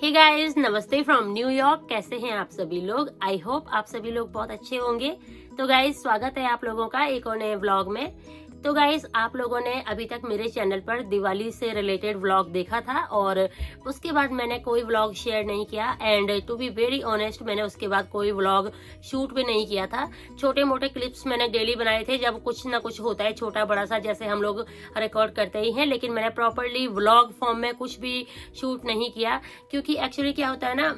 Hey guys, नमस्ते from New York. कैसे हैं आप सभी लोग? आई होप आप सभी लोग बहुत अच्छे होंगे। तो गाइस, स्वागत है आप लोगों का एक और नए व्लॉग में। तो गाइस, आप लोगों ने अभी तक मेरे चैनल पर दिवाली से रिलेटेड व्लॉग देखा था और उसके बाद मैंने कोई व्लॉग शेयर नहीं किया and to be very honest मैंने उसके बाद कोई व्लॉग शूट भी नहीं किया था। छोटे मोटे क्लिप्स मैंने डेली बनाए थे जब कुछ ना कुछ होता है छोटा बड़ा सा, जैसे हम लोग रिकॉर्ड करते ही हैं, लेकिन मैंने प्रॉपरली व्लॉग फॉर्म में कुछ भी शूट नहीं किया क्योंकि एक्चुअली क्या होता है ना,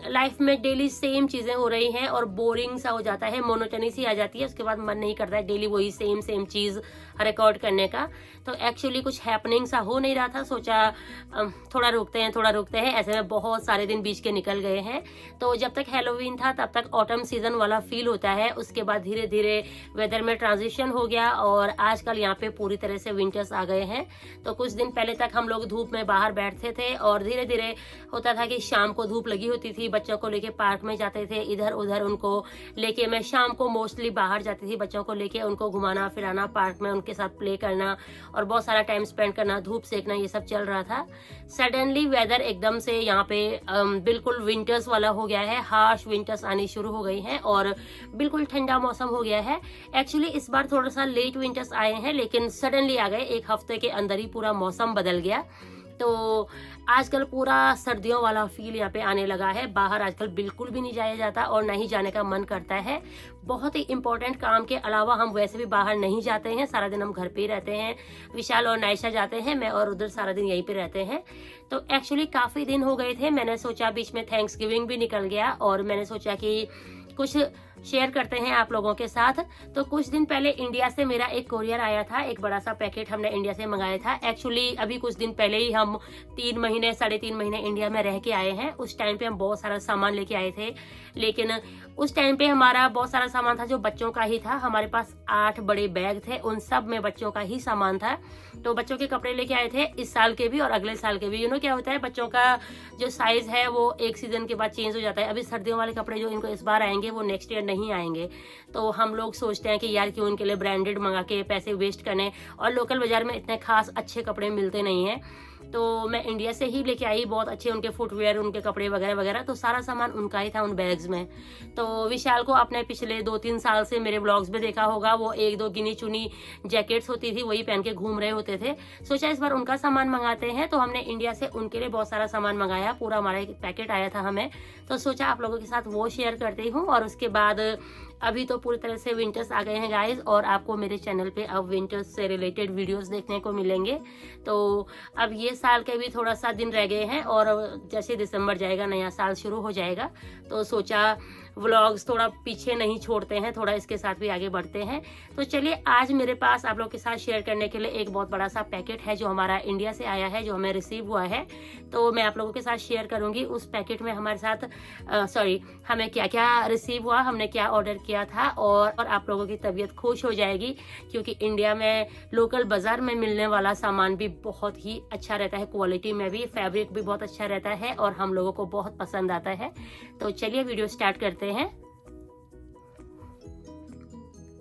लाइफ में डेली सेम चीजें हो रही हैं और बोरिंग सा हो जाता है, मोनोटनी सी आ जाती है। उसके बाद मन नहीं करता है डेली वही सेम चीज रिकॉर्ड करने का। तो एक्चुअली कुछ हैपनिंग सा हो नहीं रहा था। सोचा थोड़ा रुकते हैं। ऐसे में बहुत सारे दिन बीच के निकल गए हैं। तो जब तक हैलोवीन था तब तक ऑटम सीजन वाला फील होता है। उसके बाद धीरे धीरे वेदर में ट्रांजिशन हो गया और आजकल यहाँ पे पूरी तरह से विंटर्स आ गए हैं। तो कुछ दिन पहले तक हम लोग धूप में बाहर बैठते थे और धीरे धीरे होता था कि शाम को धूप लगी होती थी, बच्चों को लेके पार्क में जाते थे, इधर उधर उनको लेके। मैं शाम को मोस्टली बाहर जाती थी बच्चों को लेके, उनको घुमाना फिराना, पार्क में उनके साथ प्ले करना और बहुत सारा टाइम स्पेंड करना, धूप सेकना, ये सब चल रहा था। सडनली वेदर एकदम से यहाँ पे बिल्कुल विंटर्स वाला हो गया है। हार्श विंटर्स आनी शुरू हो गई हैं और बिल्कुल ठंडा मौसम हो गया है। एक्चुअली इस बार थोड़ा सा लेट विंटर्स आए हैं लेकिन सडनली आ गए। एक हफ्ते के अंदर ही पूरा मौसम बदल गया। तो आजकल पूरा सर्दियों वाला फील यहाँ पे आने लगा है। बाहर आजकल बिल्कुल भी नहीं जाया जाता और नहीं जाने का मन करता है। बहुत ही इंपॉर्टेंट काम के अलावा हम वैसे भी बाहर नहीं जाते हैं, सारा दिन हम घर पे ही रहते हैं। विशाल और नायशा जाते हैं, मैं और उधर सारा दिन यहीं पे रहते हैं। तो एक्चुअली काफी दिन हो गए थे। मैंने सोचा, बीच में थैंक्स गिविंग भी निकल गया और मैंने सोचा कि कुछ शेयर करते हैं आप लोगों के साथ। तो कुछ दिन पहले इंडिया से मेरा एक कोरियर आया था, एक बड़ा सा पैकेट हमने इंडिया से मंगाया था। एक्चुअली अभी कुछ दिन पहले ही हम 3 महीने इंडिया में रह के आए हैं। उस टाइम पे हम बहुत सारा सामान लेके आए थे, लेकिन उस टाइम पे हमारा बहुत सारा सामान था जो बच्चों का ही था। हमारे पास 8 बड़े बैग थे, उन सब में बच्चों का ही सामान था। तो बच्चों के कपड़े लेके आए थे, इस साल के भी और अगले साल के भी। यू नो क्या होता है, बच्चों का जो साइज है वो एक सीजन के बाद चेंज हो जाता है। अभी सर्दियों वाले कपड़े जो इनको इस बार आएंगे वो नेक्स्ट ईयर नहीं आएंगे। तो हम लोग सोचते हैं कि यार क्यों इनके लिए ब्रांडेड मंगा के पैसे वेस्ट करने, और लोकल बाजार में इतने खास अच्छे कपड़े मिलते नहीं है। तो मैं इंडिया से ही लेके आई बहुत अच्छे उनके फुटवेयर, उनके कपड़े वगैरह वगैरह। तो सारा सामान उनका ही था उन बैग्स में। तो विशाल को आपने पिछले 2-3 साल से मेरे ब्लॉग्स में देखा होगा, वो 1-2 गिनी चुनी जैकेट्स होती थी वही पहन के घूम रहे होते थे। सोचा इस बार उनका सामान मंगाते हैं। तो हमने इंडिया से उनके लिए बहुत सारा सामान मंगाया, पूरा हमारा एक पैकेट आया था हमें। तो सोचा आप लोगों के साथ वो शेयर करती हूँ। और उसके बाद अभी तो पूरी तरह से विंटर्स आ गए हैं गाइस, और आपको मेरे चैनल पे अब विंटर्स से रिलेटेड वीडियोस देखने को मिलेंगे। तो अब ये साल के भी थोड़ा सा दिन रह गए हैं और जैसे दिसंबर जाएगा नया साल शुरू हो जाएगा। तो सोचा व्लॉग्स थोड़ा पीछे नहीं छोड़ते हैं, थोड़ा इसके साथ भी आगे बढ़ते हैं। तो चलिए, आज मेरे पास आप लोग के साथ शेयर करने के लिए एक बहुत बड़ा सा पैकेट है जो हमारा इंडिया से आया है, जो हमें रिसीव हुआ है। तो मैं आप लोगों के साथ शेयर करूंगी उस पैकेट में हमारे साथ हमें क्या क्या रिसीव हुआ, हमने क्या ऑर्डर किया था। और आप लोगों की तबीयत खुश हो जाएगी क्योंकि इंडिया में लोकल बाजार में मिलने वाला सामान भी बहुत ही अच्छा रहता है, क्वालिटी में भी, फैब्रिक भी बहुत अच्छा रहता है और हम लोगों को बहुत पसंद आता है। तो चलिए वीडियो स्टार्ट करते हैं।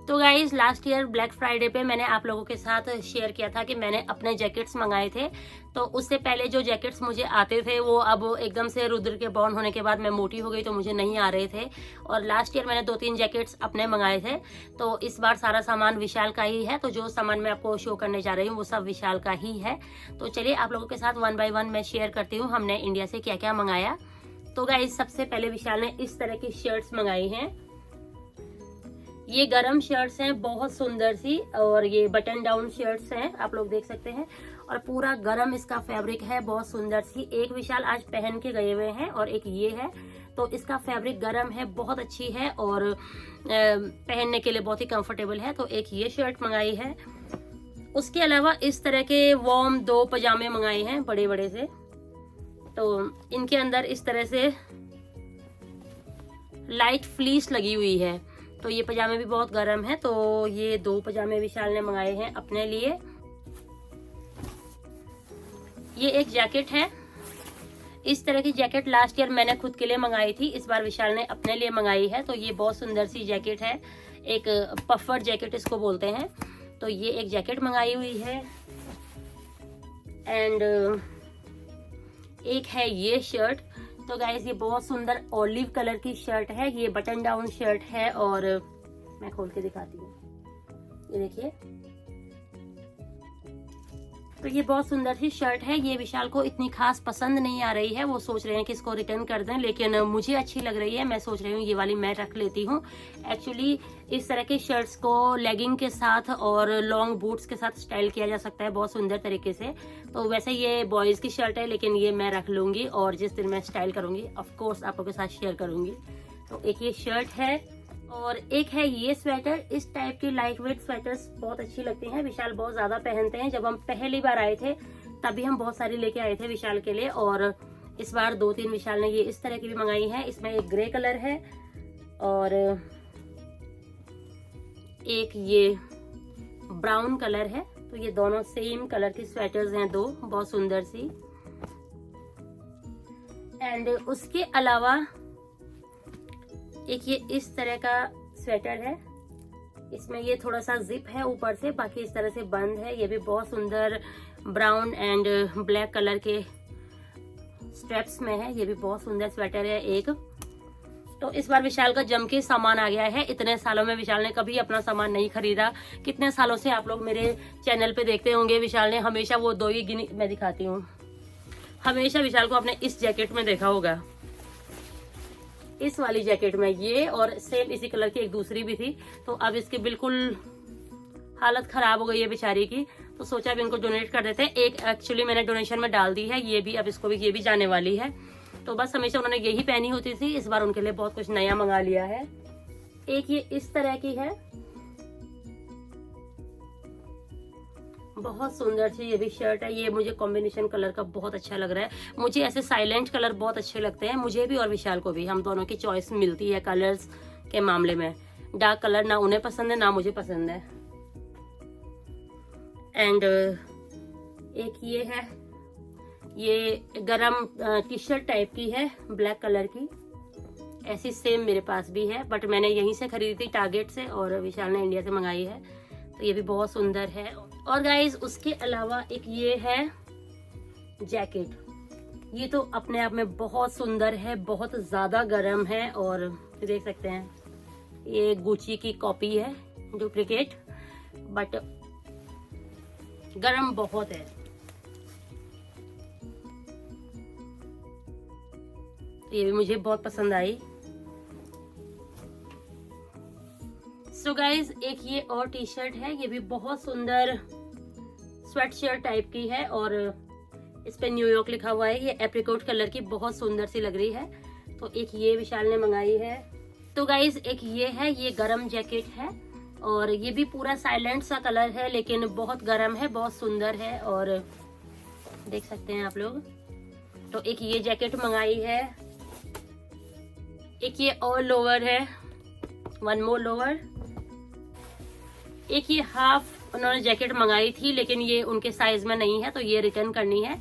तो guys, last year black Friday पे मैंने आप लोगों के साथ शेयर किया था कि मैंने अपने जैकेट्स मंगाए थे। तो उससे पहले जो जैकेट्स मुझे आते थे वो अब एकदम से रुद्र के बॉर्न होने के बाद मैं मोटी हो गई तो मुझे नहीं आ रहे थे। और लास्ट ईयर मैंने 2-3 जैकेट्स अपने मंगाए थे। तो इस बार सारा सामान विशाल का ही है। तो जो सामान मैं आपको शो करने जा रही हूँ वो सब विशाल का ही है। तो चलिए आप लोगों के साथ 1 बाय 1 मैं शेयर करती हूँ हमने इंडिया से क्या क्या मंगाया। तो गाइज, सबसे पहले विशाल ने इस तरह की शर्ट्स मंगाई हैं। ये गरम शर्ट्स हैं, बहुत सुंदर सी, और ये बटन डाउन शर्ट्स हैं, आप लोग देख सकते हैं। और पूरा गरम इसका फैब्रिक है, बहुत सुंदर सी। एक विशाल आज पहन के गए हुए हैं और एक ये है। तो इसका फैब्रिक गरम है, बहुत अच्छी है और पहनने के लिए बहुत ही कंफर्टेबल है। तो एक ये शर्ट मंगाई है। उसके अलावा इस तरह के वार्म 2 पजामे मंगाए हैं, बड़े बड़े से। तो इनके अंदर इस तरह से लाइट फ्लीस लगी हुई है। तो ये पजामे भी बहुत गर्म है। तो ये 2 पजामे विशाल ने मंगाए हैं अपने लिए। ये एक जैकेट है, इस तरह की जैकेट लास्ट ईयर मैंने खुद के लिए मंगाई थी, इस बार विशाल ने अपने लिए मंगाई है। तो ये बहुत सुंदर सी जैकेट है, एक पफर जैकेट इसको बोलते हैं। तो ये एक जैकेट मंगाई हुई है। एंड एक है ये शर्ट तो गाइस ये बहुत सुंदर ऑलिव कलर की शर्ट है, ये बटन डाउन शर्ट है और मैं खोल के दिखाती हूँ, ये देखिए। तो ये बहुत सुंदर सी शर्ट है, ये विशाल को इतनी खास पसंद नहीं आ रही है, वो सोच रहे हैं कि इसको रिटर्न कर दें, लेकिन मुझे अच्छी लग रही है, मैं सोच रही हूँ ये वाली मैं रख लेती हूँ। एक्चुअली इस तरह के शर्ट्स को लेगिंग के साथ और लॉन्ग बूट्स के साथ स्टाइल किया जा सकता है बहुत सुंदर तरीके से। तो वैसे ये बॉयज की शर्ट है, लेकिन ये मैं रख लूंगी और जिस दिन मैं स्टाइल करूंगी ऑफकोर्स आप लोगों के साथ शेयर करूंगी। तो एक ये शर्ट है और एक है ये स्वेटर। इस टाइप की लाइट वेट स्वेटर्स बहुत अच्छी लगती हैं, विशाल बहुत ज्यादा पहनते हैं। जब हम पहली बार आए थे तभी हम बहुत सारी लेके आए थे विशाल के लिए, और इस बार 2-3 विशाल ने ये इस तरह की भी मंगाई है। इसमें एक ग्रे कलर है और एक ये ब्राउन कलर है। तो ये दोनों सेम कलर की स्वेटर्स हैं, दो बहुत सुंदर सी। एंड उसके अलावा एक ये इस तरह का स्वेटर है, इसमें ये थोड़ा सा जिप है ऊपर से, बाकी इस तरह से बंद है। ये भी बहुत सुंदर ब्राउन एंड ब्लैक कलर के स्ट्रेप्स में है, ये भी बहुत सुंदर स्वेटर है एक। तो इस बार विशाल का जम के सामान आ गया है। इतने सालों में विशाल ने कभी अपना सामान नहीं खरीदा। कितने सालों से आप लोग मेरे चैनल पे देखते होंगे, विशाल ने हमेशा वो 2 ही गिनी, मैं दिखाती हूँ, हमेशा विशाल को आपने इस जैकेट में देखा होगा, इस वाली जैकेट में ये, और सेम इसी कलर की एक दूसरी भी थी। तो अब इसकी बिल्कुल हालत खराब हो गई है बेचारी की, तो सोचा अब इनको डोनेट कर देते हैं। एक एक्चुअली मैंने डोनेशन में डाल दी है, ये भी अब इसको भी, ये भी जाने वाली है। तो बस हमेशा उन्होंने यही पहनी होती थी, इस बार उनके लिए बहुत कुछ नया मंगा लिया है। एक ये इस तरह की है, बहुत सुंदर सी ये भी शर्ट है। ये मुझे कॉम्बिनेशन कलर का बहुत अच्छा लग रहा है, मुझे ऐसे साइलेंट कलर बहुत अच्छे लगते हैं, मुझे भी और विशाल को भी। हम दोनों की चॉइस मिलती है कलर्स के मामले में। डार्क कलर ना उन्हें पसंद है ना मुझे पसंद है। एंड एक ये है, ये गरम टी शर्ट टाइप की है, ब्लैक कलर की, ऐसी सेम मेरे पास भी है, बट मैंने यहीं से खरीदी थी टारगेट से, और विशाल ने इंडिया से मंगाई है। तो ये भी बहुत सुंदर है। और गाइज उसके अलावा एक ये है जैकेट, ये तो अपने आप में बहुत सुंदर है, बहुत ज्यादा गर्म है, और देख सकते हैं ये गुची की कॉपी है, डुप्लीकेट, बट गर्म बहुत है। ये भी मुझे बहुत पसंद आई। सो गाइज एक ये और टी शर्ट है, ये भी बहुत सुंदर स्वेट शर्ट टाइप की है, और इस पे न्यूयॉर्क लिखा हुआ है। ये एप्रिकॉट कलर की बहुत सुंदर सी लग रही है। तो एक ये विशाल ने मंगाई है। तो गाइज एक ये है, ये गरम जैकेट है, और ये भी पूरा साइलेंट सा कलर है, लेकिन बहुत गर्म है, बहुत सुंदर है, और देख सकते हैं आप लोग। तो एक ये जैकेट मंगाई है। एक ये और लोअर है, 1 मोर लोअर। एक ये हाफ उन्होंने जैकेट मंगाई थी, लेकिन ये उनके साइज में नहीं है, तो ये रिटर्न करनी है।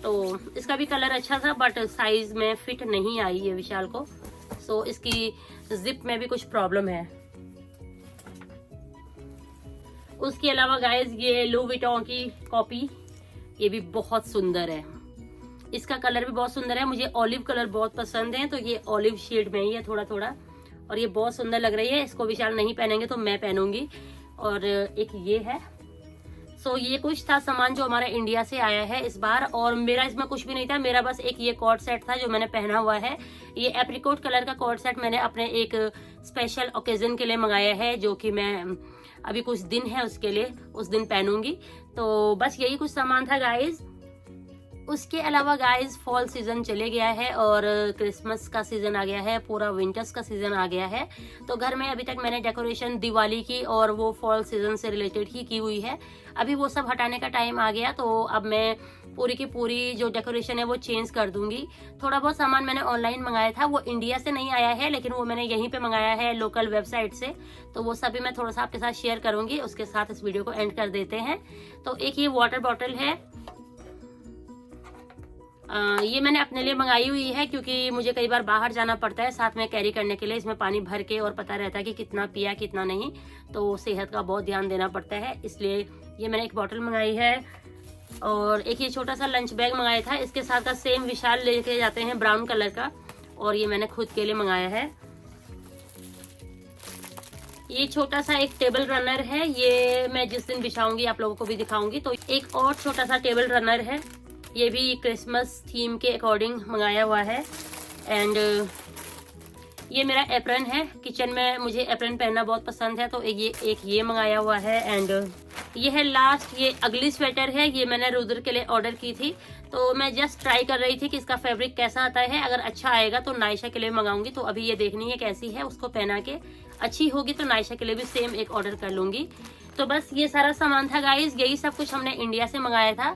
तो इसका भी कलर अच्छा था, बट साइज में फिट नहीं आई है विशाल को। सो इसकी जिप में भी कुछ प्रॉब्लम है। उसके अलावा गाइज ये लुई विटॉन की कॉपी, ये भी बहुत सुंदर है, इसका कलर भी बहुत सुंदर है। मुझे ऑलिव कलर बहुत पसंद है, तो ये ऑलिव शेड में ही है थोड़ा थोड़ा, और ये बहुत सुंदर लग रही है। इसको विशाल नहीं पहनेंगे तो मैं पहनूंगी। और एक ये है। सो ये कुछ था सामान जो हमारा इंडिया से आया है इस बार, और मेरा इसमें कुछ भी नहीं था, मेरा बस एक ये कॉर्ड सेट था जो मैंने पहना हुआ है। ये एप्रिकॉट कलर का कॉर्ड सेट मैंने अपने एक स्पेशल ओकेजन के लिए मंगाया है, जो कि मैं अभी कुछ दिन है उसके लिए, उस दिन पहनूंगी। तो बस यही कुछ सामान था गाइज। उसके अलावा गाइज फॉल सीजन चले गया है और क्रिसमस का सीजन आ गया है, पूरा विंटर्स का सीजन आ गया है। तो घर में अभी तक मैंने डेकोरेशन दिवाली की और वो फॉल सीजन से रिलेटेड ही की हुई है। अभी वो सब हटाने का टाइम आ गया, तो अब मैं पूरी की पूरी जो डेकोरेशन है वो चेंज कर दूंगी। थोड़ा बहुत सामान मैंने ऑनलाइन मंगाया था, वो इंडिया से नहीं आया है, लेकिन वो मैंने यहीं पे मंगाया है लोकल वेबसाइट से। तो वो सभी मैं थोड़ा सा आपके साथ शेयर करूंगी, उसके साथ इस वीडियो को एंड कर देते हैं। तो एक ये वाटर बॉटल है, ये मैंने अपने लिए मंगाई हुई है, क्योंकि मुझे कई बार बाहर जाना पड़ता है साथ में कैरी करने के लिए। इसमें पानी भर के और पता रहता है कि कितना पिया कितना नहीं, तो सेहत का बहुत ध्यान देना पड़ता है, इसलिए ये मैंने एक बॉटल मंगाई है। और एक ये छोटा सा लंच बैग मंगाया था, इसके साथ का सेम विशाल लेके जाते हैं ब्राउन कलर का, और ये मैंने खुद के लिए मंगाया है। ये छोटा सा एक टेबल रनर है, ये मैं जिस दिन बिछाऊंगी आप लोगों को भी दिखाऊंगी। तो एक और छोटा सा टेबल रनर है, ये भी क्रिसमस थीम के अकॉर्डिंग मंगाया हुआ है। एंड ये मेरा एप्रन है, किचन में मुझे एप्रन पहनना बहुत पसंद है, तो ये मंगाया हुआ है। एंड ये है लास्ट, ये अगली स्वेटर है, ये मैंने रुद्र के लिए ऑर्डर की थी, तो मैं जस्ट ट्राई कर रही थी कि इसका फैब्रिक कैसा आता है। अगर अच्छा आएगा तो नायशा के लिए मंगाऊंगी, तो अभी ये देखनी है कैसी है, उसको पहना के अच्छी होगी तो नायशा के लिए भी सेम एक ऑर्डर कर लूंगी। तो बस ये सारा सामान था गाइज, यही सब कुछ हमने इंडिया से मंगाया था।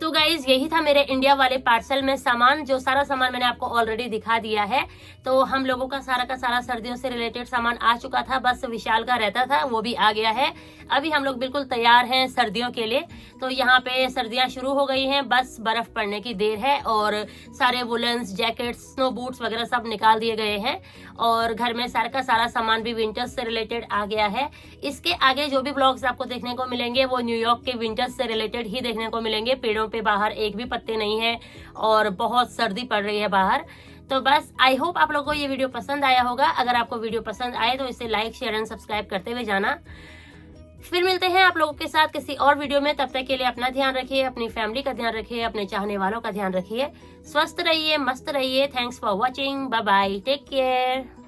तो गाइज यही था मेरे इंडिया वाले पार्सल में सामान, जो सारा सामान मैंने आपको ऑलरेडी दिखा दिया है। तो हम लोगों का सारा सर्दियों से रिलेटेड सामान आ चुका था, बस विशाल का रहता था, वो भी आ गया है। अभी हम लोग बिल्कुल तैयार हैं सर्दियों के लिए। तो यहाँ पे सर्दियां शुरू हो गई हैं, बस बर्फ पड़ने की देर है, और सारे वुलन्स, जैकेट्स, स्नो बूट्स वगैरह सब निकाल दिए गए हैं, और घर में सारा का सारा सामान भी विंटर्स से रिलेटेड आ गया है। इसके आगे जो भी ब्लॉग्स आपको देखने को मिलेंगे वो न्यूयॉर्क के विंटर्स से रिलेटेड ही देखने को मिलेंगे। पेड़ों पे बाहर एक भी पत्ते नहीं है और बहुत सर्दी पड़ रही है बाहर। तो बस आई होप आप लोगों को ये वीडियो पसंद आया होगा। अगर आपको वीडियो पसंद आए तो इसे लाइक, शेयर एंड सब्सक्राइब करते हुए जाना। फिर मिलते हैं आप लोगों के साथ किसी और वीडियो में, तब तक के लिए अपना ध्यान रखिए, अपनी फैमिली का ध्यान रखिए, अपने चाहने वालों का ध्यान रखिए, स्वस्थ रहिए, मस्त रहिए। Thanks for watching, bye bye, take care.